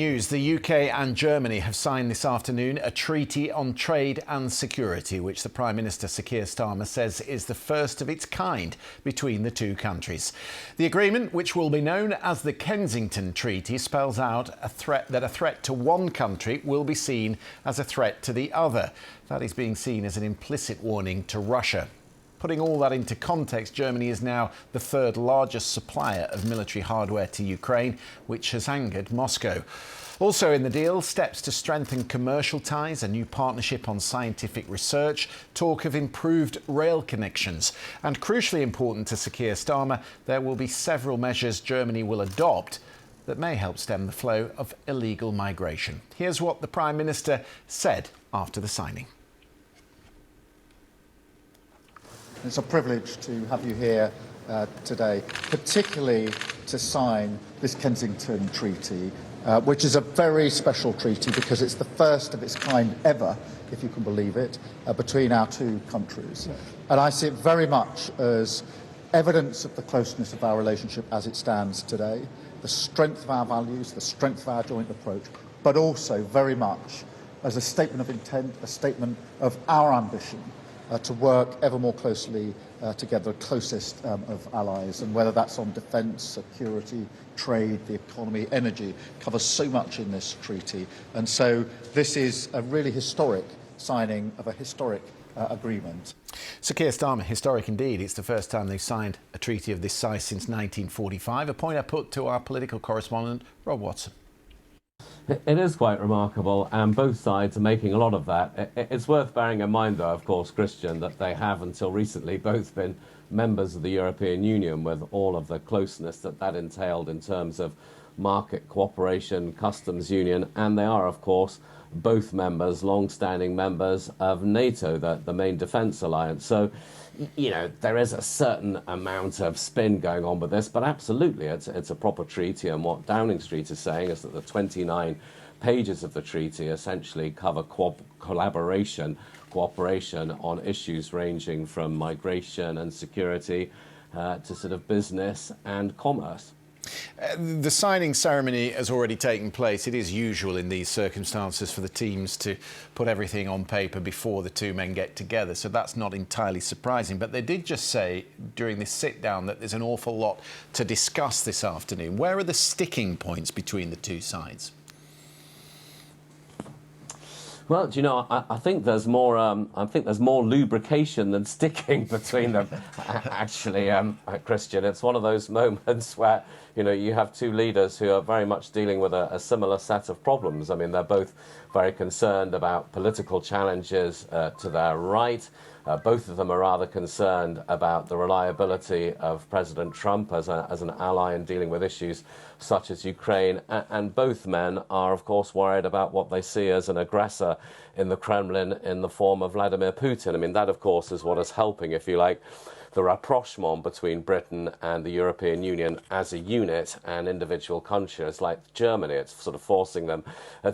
News. The UK and Germany have signed this afternoon a treaty on trade and security, which the Prime Minister, Sir Keir Starmer, says is the first of its kind between the two countries. The agreement, which will be known as the Kensington Treaty, spells out a threat to one country will be seen as a threat to the other. That is being seen as an implicit warning to Russia. Putting all that into context, Germany is now the third largest supplier of military hardware to Ukraine, which has angered Moscow. Also in the deal, steps to strengthen commercial ties, a new partnership on scientific research, talk of improved rail connections. And crucially important to Sir Keir Starmer, there will be several measures Germany will adopt that may help stem the flow of illegal migration. Here's what the Prime Minister said after the signing. It's a privilege to have you here today, particularly to sign this Kensington Treaty, which is a very special treaty because it's the first of its kind ever, if you can believe it, between our two countries. And I see it very much as evidence of the closeness of our relationship as it stands today, the strength of our values, the strength of our joint approach, but also very much as a statement of intent, a statement of our ambition to work ever more closely together, closest of allies, and whether that's on defence, security, trade, the economy, energy, covers so much in this treaty. And so this is a really historic signing of a historic agreement. Sir Keir Starmer, historic indeed. It's the first time they've signed a treaty of this size since 1945, a point I put to our political correspondent, Rob Watson. It is quite remarkable, and both sides are making a lot of that. It's worth bearing in mind, though, of course, Christian, that they have until recently both been members of the European Union, with all of the closeness that entailed in terms of market cooperation, customs union, and they are, of course, both members, long-standing members of NATO, the main defence alliance. So, you know, there is a certain amount of spin going on with this, but absolutely it's a proper treaty. And what Downing Street is saying is that the 29 pages of the treaty essentially cover cooperation on issues ranging from migration and security to sort of business and commerce. The signing ceremony has already taken place. It is usual in these circumstances for the teams to put everything on paper before the two men get together, so that's not entirely surprising. But they did just say during this sit-down that there's an awful lot to discuss this afternoon. Where are the sticking points between the two sides? Well, do you know, I think there's more. I think there's more lubrication than sticking between them. Actually, Christian, it's one of those moments where, you know, you have two leaders who are very much dealing with a similar set of problems. I mean, they're both very concerned about political challenges to their right. Both of them are rather concerned about the reliability of President Trump as an ally in dealing with issues such as Ukraine. And both men are, of course, worried about what they see as an aggressor in the Kremlin in the form of Vladimir Putin. I mean, that, of course, is what is helping, if you like, the rapprochement between Britain and the European Union as a unit and individual countries like Germany. It's sort of forcing them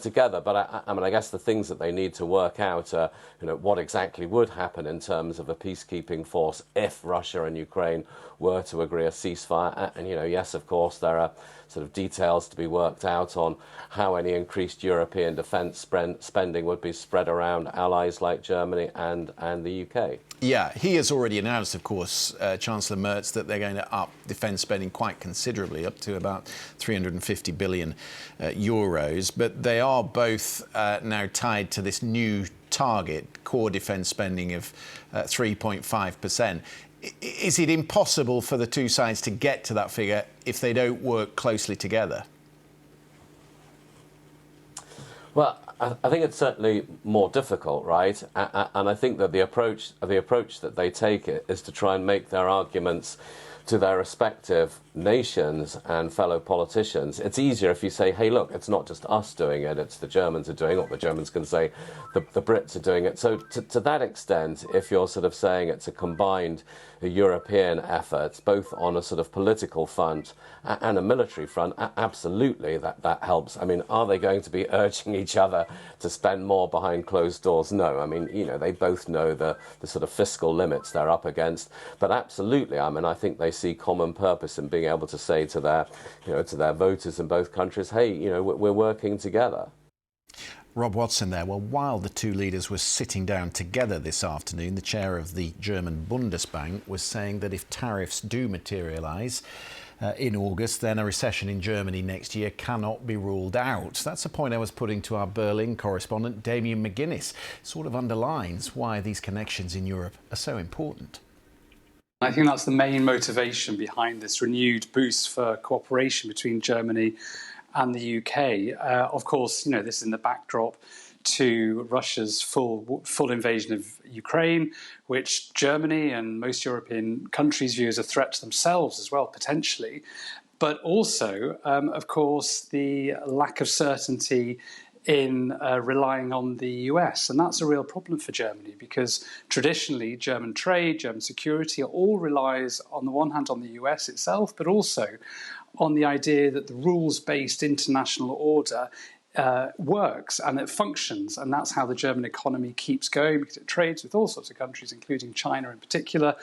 together. But I mean, I guess the things that they need to work out are, you know, what exactly would happen in terms of a peacekeeping force if Russia and Ukraine were to agree a ceasefire. And, you know, yes, of course, there are sort of details to be worked out on how any increased European defence spending would be spread around allies like Germany and the UK. Yeah, he has already announced, of course, Chancellor Merz, that they're going to up defence spending quite considerably, up to about 350 billion euros. But they are both now tied to this new target, core defence spending of 3.5%. Is it impossible for the two sides to get to that figure if they don't work closely together? Well, I think it's certainly more difficult, right? And I think that the approach that they take is to try and make their arguments to their respective nations and fellow politicians. It's easier if you say, hey, look, it's not just us doing it, it's the Germans are doing it, or the Germans can say the Brits are doing it. So to that extent, if you're sort of saying it's a combined European effort, both on a sort of political front and a military front, absolutely that helps. I mean, are they going to be urging each other to spend more behind closed doors? No. I mean, you know, they both know the sort of fiscal limits they're up against. But absolutely, I mean, I think they see common purpose and being able to say to their, to their voters in both countries, hey, we're working together. Rob Watson there. Well, while the two leaders were sitting down together this afternoon, the chair of the German Bundesbank was saying that if tariffs do materialise in August, then a recession in Germany next year cannot be ruled out. That's a point I was putting to our Berlin correspondent, Damien McGuinness. Sort of underlines why these connections in Europe are so important. I think that's the main motivation behind this renewed boost for cooperation between Germany and the UK. Of course, this is in the backdrop to Russia's full invasion of Ukraine, which Germany and most European countries view as a threat to themselves as well, potentially. But also, of course, the lack of certainty in relying on the US. And that's a real problem for Germany because traditionally German trade, German security all relies on the one hand on the US itself, but also on the idea that the rules-based international order works and it functions, and that's how the German economy keeps going because it trades with all sorts of countries, including China in particular.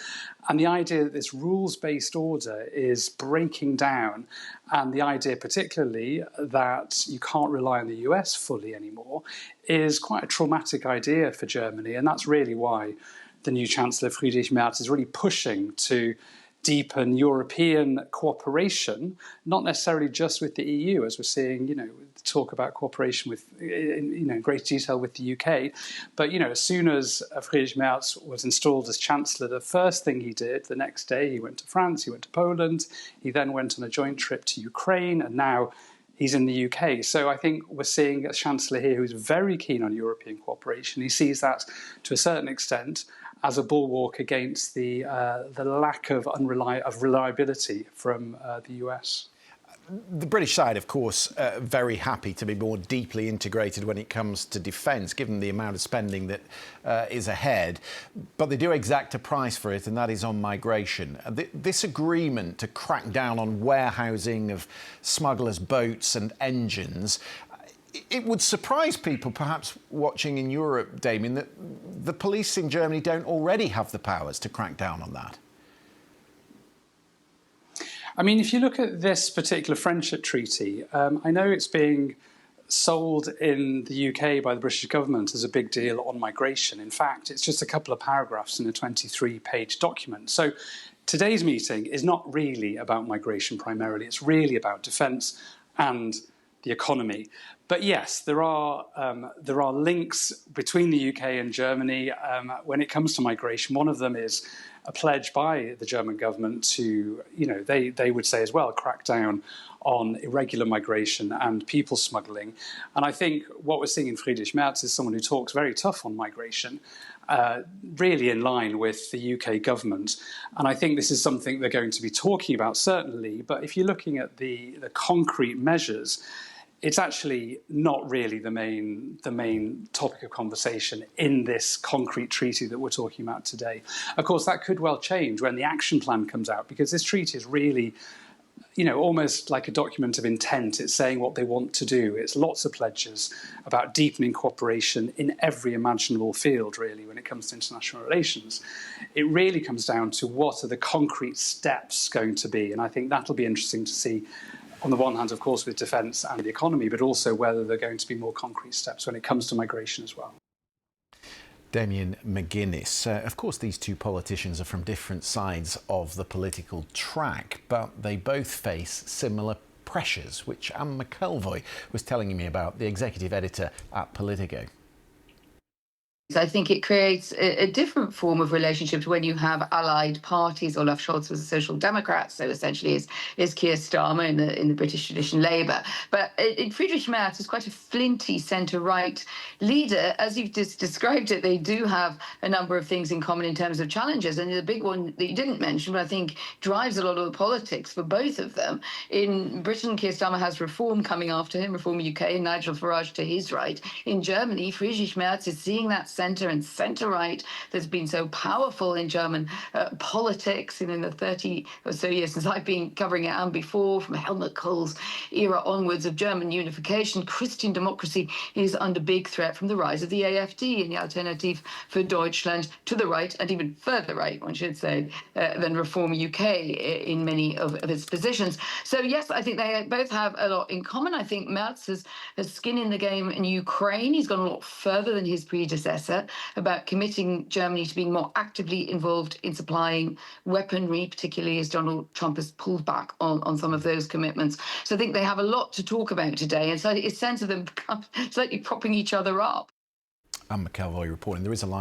And the idea that this rules-based order is breaking down, and the idea particularly that you can't rely on the US fully anymore, is quite a traumatic idea for Germany, and that's really why the new Chancellor Friedrich Merz is really pushing to deepen European cooperation, not necessarily just with the EU, as we're seeing, talk about cooperation with, in great detail with the UK. But, as soon as Friedrich Merz was installed as Chancellor, the first thing he did, the next day, he went to France, he went to Poland, he then went on a joint trip to Ukraine, and now he's in the UK. So I think we're seeing a Chancellor here who's very keen on European cooperation. He sees that, to a certain extent, as a bulwark against the lack of reliability from the US. The British side, of course, very happy to be more deeply integrated when it comes to defence, given the amount of spending that is ahead. But they do exact a price for it, and that is on migration. This agreement to crack down on warehousing of smugglers' boats and engines, it would surprise people, perhaps watching in Europe, Damien, that the police in Germany don't already have the powers to crack down on that. I mean, if you look at this particular friendship treaty, I know it's being sold in the UK by the British government as a big deal on migration. In fact, it's just a couple of paragraphs in a 23-page document. So today's meeting is not really about migration primarily. It's really about defence and the economy. But yes, there are links between the UK and Germany when it comes to migration. One of them is a pledge by the German government to, they would say as well, crack down on irregular migration and people smuggling. And I think what we're seeing in Friedrich Merz is someone who talks very tough on migration, really in line with the UK government. And I think this is something they're going to be talking about, certainly. But if you're looking at the concrete measures, it's actually not really the main topic of conversation in this concrete treaty that we're talking about today. Of course, that could well change when the action plan comes out, because this treaty is really, almost like a document of intent. It's saying what they want to do. It's lots of pledges about deepening cooperation in every imaginable field, really, when it comes to international relations. It really comes down to what are the concrete steps going to be, and I think that'll be interesting to see. On the one hand, of course, with defence and the economy, but also whether there are going to be more concrete steps when it comes to migration as well. Damien McGuinness. Of course, these two politicians are from different sides of the political track, but they both face similar pressures, which Anne McElvoy was telling me about, the executive editor at Politico. I think it creates a different form of relationship when you have allied parties. Olaf Scholz was a Social Democrat, so essentially is Keir Starmer in the British tradition, Labour. But Friedrich Merz is quite a flinty centre-right leader. As you've just described it, they do have a number of things in common in terms of challenges. And the big one that you didn't mention, but I think drives a lot of the politics for both of them. In Britain, Keir Starmer has Reform coming after him, Reform UK, and Nigel Farage to his right. In Germany, Friedrich Merz is seeing that centre and centre-right that's been so powerful in German politics in the 30 or so years since I've been covering it, and before, from Helmut Kohl's era onwards of German unification. Christian democracy is under big threat from the rise of the AfD and the Alternative for Deutschland, to the right, and even further right, one should say, than Reform UK in many of its positions. So yes, I think they both have a lot in common. I think Merz has skin in the game in Ukraine. He's gone a lot further than his predecessor about committing Germany to being more actively involved in supplying weaponry, particularly as Donald Trump has pulled back on some of those commitments. So I think they have a lot to talk about today, and so it's a sense of them slightly propping each other up. Anne McElvoy reporting there is a line